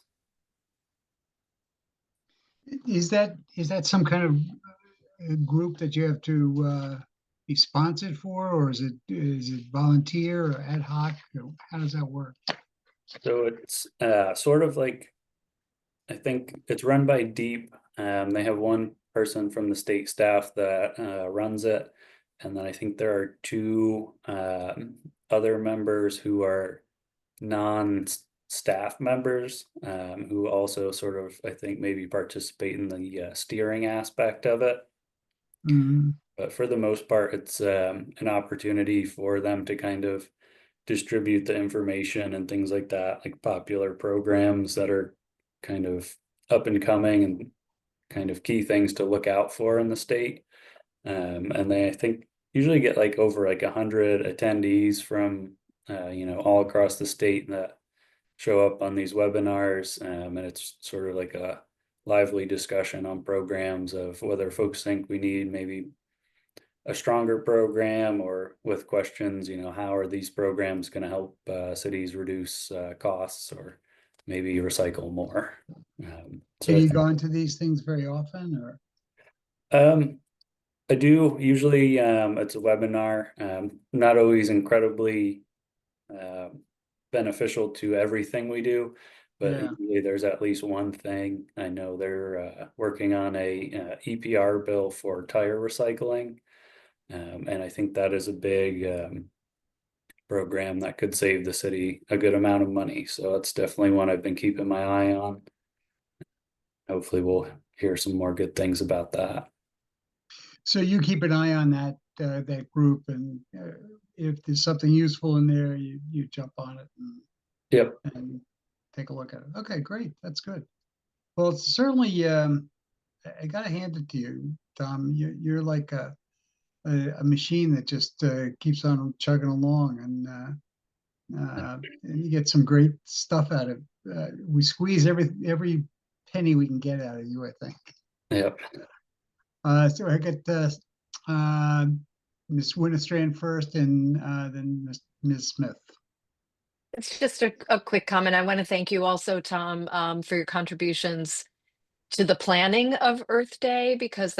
Is that some kind of group that you have to be sponsored for, or is it volunteer or ad hoc? How does that work? So it's sort of like, I think it's run by DEEP. They have one person from the state staff that runs it. And then I think there are two other members who are non-staff members who also sort of, I think, maybe participate in the steering aspect of it. Mm-hmm. But for the most part, it's an opportunity for them to kind of distribute the information and things like that, like popular programs that are kind of up and coming and kind of key things to look out for in the state. And they, I think, usually get like over like 100 attendees from, you know, all across the state that show up on these webinars. And it's sort of like a lively discussion on programs of whether folks think we need maybe a stronger program, or with questions, you know, how are these programs going to help cities reduce costs or maybe recycle more. So Do you go into these things very often, or? I do usually. It's a webinar, not always incredibly beneficial to everything we do, but Yeah. usually there's at least one thing. I know they're working on a EPR bill for tire recycling, and I think that is a big program that could save the city a good amount of money. So that's definitely one I've been keeping my eye on. Hopefully we'll hear some more good things about that. So you keep an eye on that group, and if there's something useful in there, you jump on it Yep. and take a look at it. Okay, great. That's good. Well, it's certainly, I gotta hand it to you, Tom. You're like a machine that just keeps on chugging along, and you get some great stuff out of it. We squeeze every penny we can get out of you, I think. Yep. So I got Ms. Winterstrand first, and then Ms. Smith. It's just a quick comment. I want to thank you also, Tom, for your contributions to the planning of Earth Day, because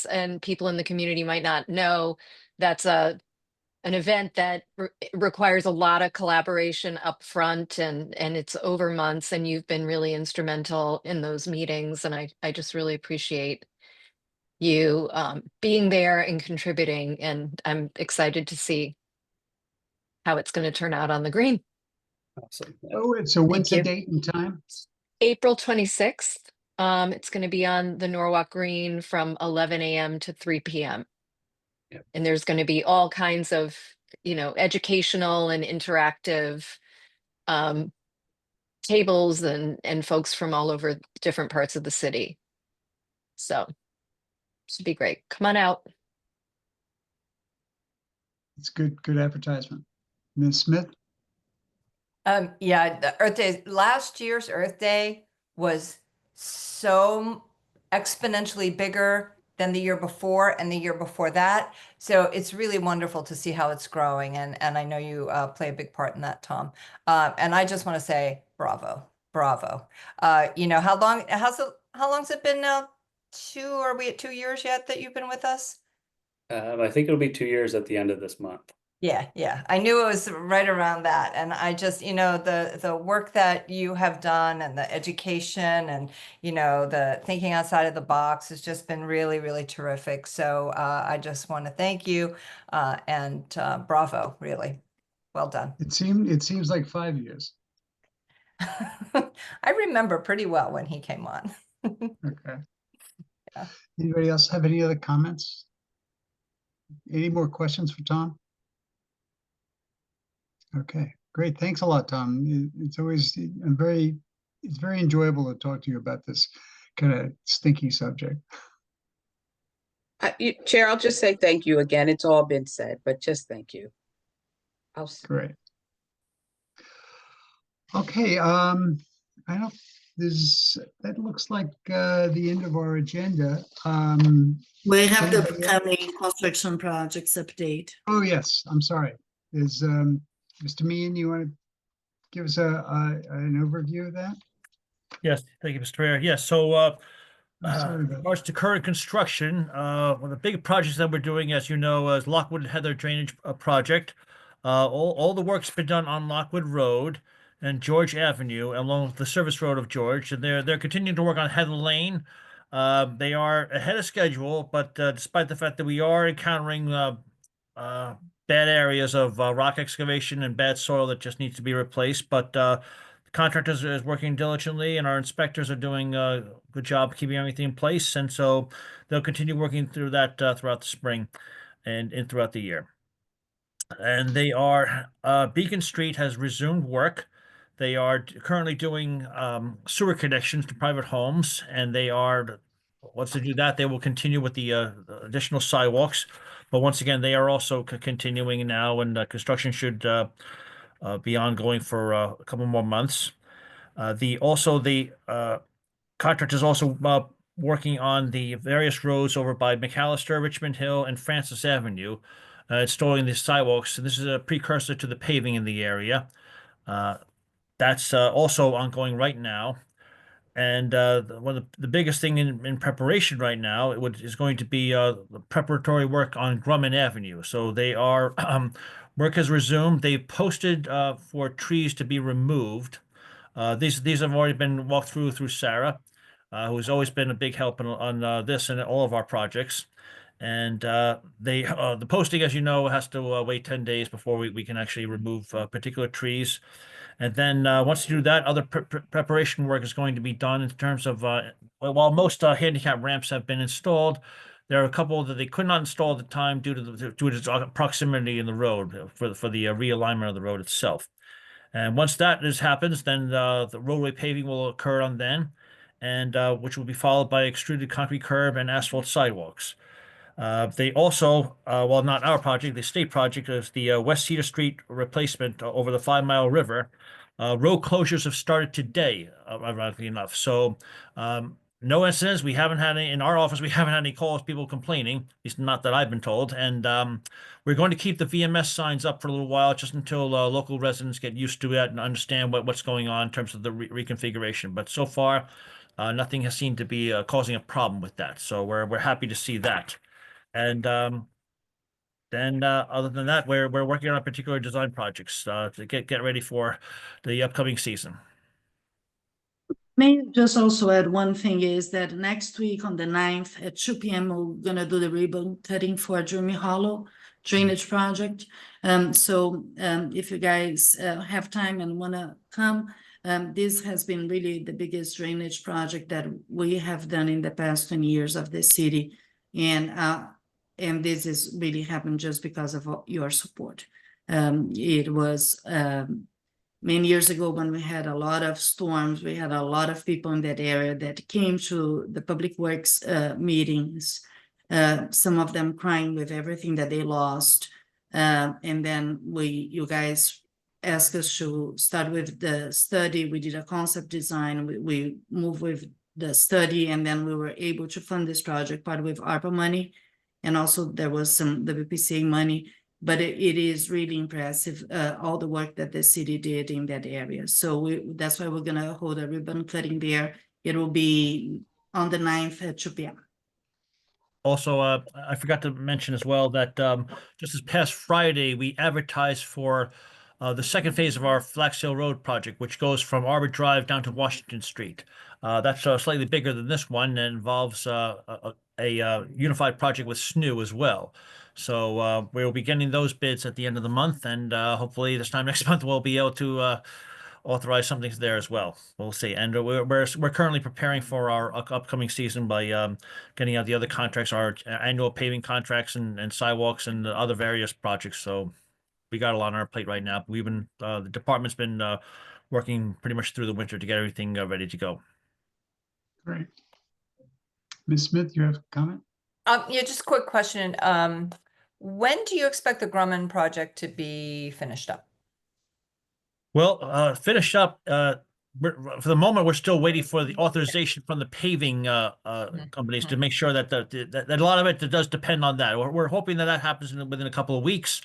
and people in the community might not know, that's an event that requires a lot of collaboration up front, and it's over months, and you've been really instrumental in those meetings. And I just really appreciate you being there and contributing, and I'm excited to see how it's going to turn out on the green. Awesome. Oh, and so when's the you. date and time? April 26th. It's going to be on the Norwalk Green from 11 a.m. to 3 p.m. Yep. And there's going to be all kinds of, educational and interactive tables and folks from all over different parts of the city. So should be great. Come on out. It's good advertisement. Ms. Smith? Yeah, the Earth Day, last year's Earth Day was so exponentially bigger than the year before and the year before that. So it's really wonderful to see how it's growing. And I know you play a big part in that, Tom. And I just want to say bravo. How long's it been now? Are we at 2 years yet that you've been with us? I think it'll be 2 years at the end of this month. Yeah. I knew it was right around that. And I just, the work that you have done and the education and, the thinking outside of the box has just been really, really terrific. So I just want to thank you and bravo, really. Well done. It seems like 5 years. I remember pretty well when he came on. Okay. Yeah. Anybody else have any other comments? Any more questions for Tom? Okay, great. Thanks a lot, Tom. It's very enjoyable to talk to you about this kind of stinky subject. Chair, I'll just say thank you again. It's all been said, but just thank you. Great. Okay, that looks like the end of our agenda. We have the Anybody else? upcoming construction projects update. Oh, yes, I'm sorry. Is Mr. Meehan, you want to give us an overview of that? Yes, thank you, Mr. Mayor. Yes, so Sorry in about regards to current construction, one of the big projects that we're doing, as you know, is Lockwood Heather Drainage Project. All the work's been done on Lockwood Road and George Avenue, along with the service road of George, and they're continuing to work on Heather Lane. They are ahead of schedule, but despite the fact that we are encountering bad areas of rock excavation and bad soil that just needs to be replaced, but the contractor is working diligently, and our inspectors are doing a good job keeping everything in place, and so they'll continue working through that throughout the spring and throughout the year. And they are Beacon Street has resumed work. They are currently doing sewer connections to private homes, and once they do that, they will continue with the additional sidewalks. But once again, they are also continuing now, and construction should be ongoing for a couple more months. The contractor is also working on the various roads over by McAllister, Richmond Hill, and Francis Avenue, installing the sidewalks. And this is a precursor to the paving in the area. That's also ongoing right now. And one of the biggest thing in preparation right now is going to be the preparatory work on Grumman Avenue. So they are work has resumed. They posted for trees to be removed. These have already been walked through Sarah, who's always been a big help on this and all of our projects. And the posting, as you know, has to wait 10 days before we can actually remove particular trees. And then once you do that, other preparation work is going to be done in terms of while most handicap ramps have been installed, there are a couple that they could not install at the time due to its proximity in the road for the realignment of the road itself. And once that happens, then the roadway paving will occur on then, and which will be followed by extruded concrete curb and asphalt sidewalks. They also, well, not our project, the state project is the West Cedar Street replacement over the 5 Mile River. Road closures have started today, ironically enough. So, no incidents. We haven't had any in our office. We haven't had any calls, people complaining. At least not that I've been told. And we're going to keep the VMS signs up for a little while, just until local residents get used to it and understand what's going on in terms of the reconfiguration. But so far, nothing has seemed to be causing a problem with that. So we're happy to see that. And then other than that, we're working on particular design projects to get ready for the upcoming season. May I just also add one thing is that next week on the 9th at 2 p.m. we're gonna do the ribbon cutting for Jeremy Hollow drainage project. So if you guys have time and wanna come, this has been really the biggest drainage project that we have done in the past 20 years of the city. And this is really happened just because of your support. It was many years ago when we had a lot of storms, we had a lot of people in that area that came to the public works meetings, some of them crying with everything that they lost. And then you guys asked us to start with the study. We did a concept design, we moved with the study, and then we were able to fund this project, part with ARPA money. And also there was some WPCA money, but it is really impressive, all the work that the city did in that area. So that's why we're gonna hold a ribbon cutting there. It will be on the 9th at 2 p.m. Also, I forgot to mention as well that just this past Friday, we advertised for the second phase of our Flax Hill Road project, which goes from Arbor Drive down to Washington Street. That's slightly bigger than this one and involves a unified project with SNU as well. So we'll be getting those bids at the end of the month, and hopefully this time next month we'll be able to authorize something there as well. We'll see. And we're currently preparing for our upcoming season by getting out the other contracts, our annual paving contracts and sidewalks and other various projects. So we got a lot on our plate right now. We've been the department's been working pretty much through the winter to get everything ready to go. Great. Ms. Smith, you have a comment? Yeah, just a quick question. When do you expect the Grumman project to be finished up? Well, finished up. For the moment, we're still waiting for the authorization from the paving companies to make sure that that a lot of it does depend on that. We're hoping that happens within a couple of weeks.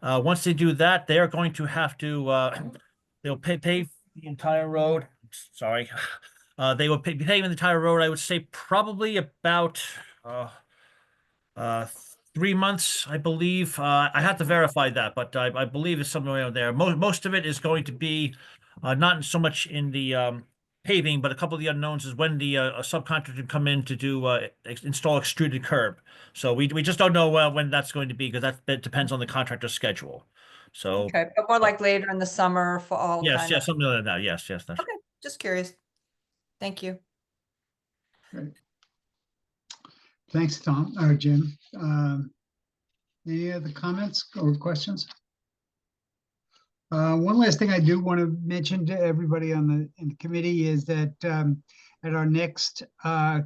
Once they do that, they are going to have to they'll pave the entire road. Sorry, they will be paving the entire road. I would say probably about 3 months, I believe. I have to verify that, but I believe it's somewhere around there. Most of it is going to be not so much in the paving, but a couple of the unknowns is when the subcontractor come in to do install extruded curb. So we just don't know when that's going to be, because that depends on the contractor's schedule. So Okay, but more like later in the summer, fall. yes, kind yes, of. something like that. Yes, that's Okay, just curious. Thank you. Thanks, Tom, or Jim. Any other comments or questions? One last thing I do want to mention to everybody in the committee is that at our next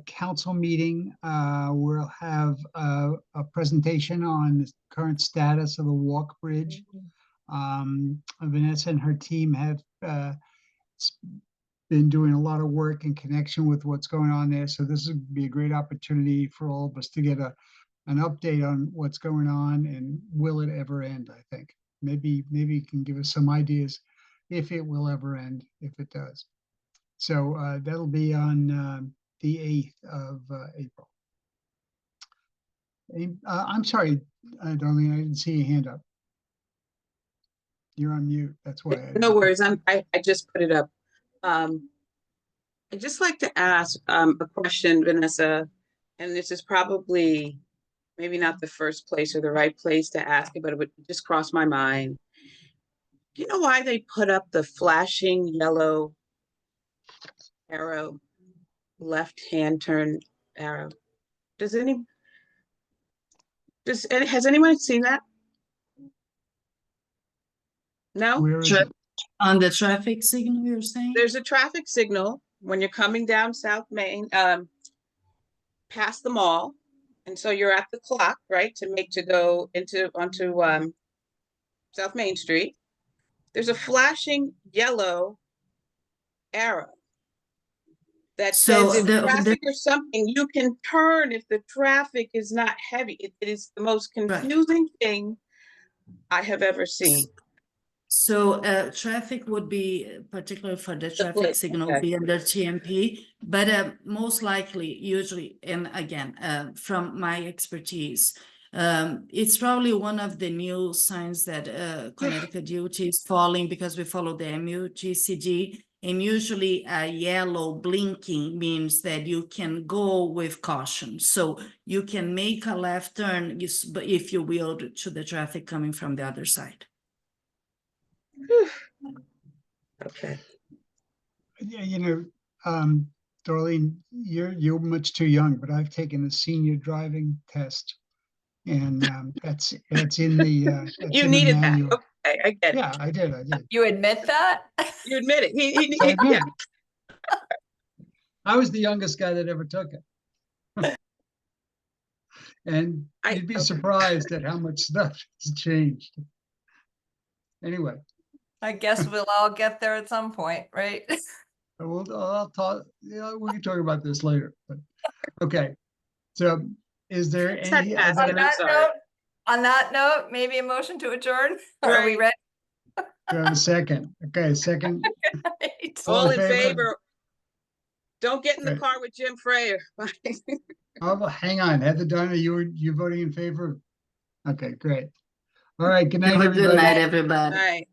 council meeting, we'll have a presentation on the current status of the walk bridge. Vanessa and her team have been doing a lot of work in connection with what's going on there. So this would be a great opportunity for all of us to get an update on what's going on and will it ever end, I think. Maybe you can give us some ideas if it will ever end, if it does. So that'll be on the 8th of April. I'm sorry, Darlene, I didn't see your hand up. You're on mute, that's why. No worries, I just put it up. I'd just like to ask a question, Vanessa, and this is probably maybe not the first place or the right place to ask it, but it would just cross my mind. Do you know why they put up the flashing yellow arrow, left-hand turn arrow? Has anyone seen that? No? Where is Tra- it? On the traffic signal, you're saying? There's a traffic signal when you're coming down South Main, past the mall. And so you're at the clock, right, to go onto South Main Street. There's a flashing yellow arrow that So says if the- traffic or something, you can turn if the traffic is not heavy. It is the most confusing thing I have ever seen. So traffic would be, particularly for the traffic flip, signal, okay. be under TMP, but most likely, usually, and again, from my expertise, it's probably one of the new signs that Connecticut DOT is following because we follow the MUTCD, and usually a yellow blinking means that you can go with caution. So you can make a left turn, if you will, to the traffic coming from the other side. Okay. Yeah, Darlene, you're much too young, but I've taken the senior driving test. And that's in the that's You in the needed that. manual. Okay, I get it. Yeah, I did. You admit that? You admit it. I admit it. I was the youngest guy that ever took it. And you'd be okay. surprised at how much stuff has changed. Anyway, I guess we'll all get there at some point, right? I'll talk, we can talk about this later, but okay. So is there It's not any fast, other, but I'm sorry. On that note, maybe a motion to adjourn? Are we Right. ready? do I have a second? Okay, second. All in favor? favor? Don't get in the Right. car with Jim Freyer. Oh, well, hang on, Heather Donna, you voting in favor? Okay, great. All right, good night, Have a good everybody. night, everybody. All right.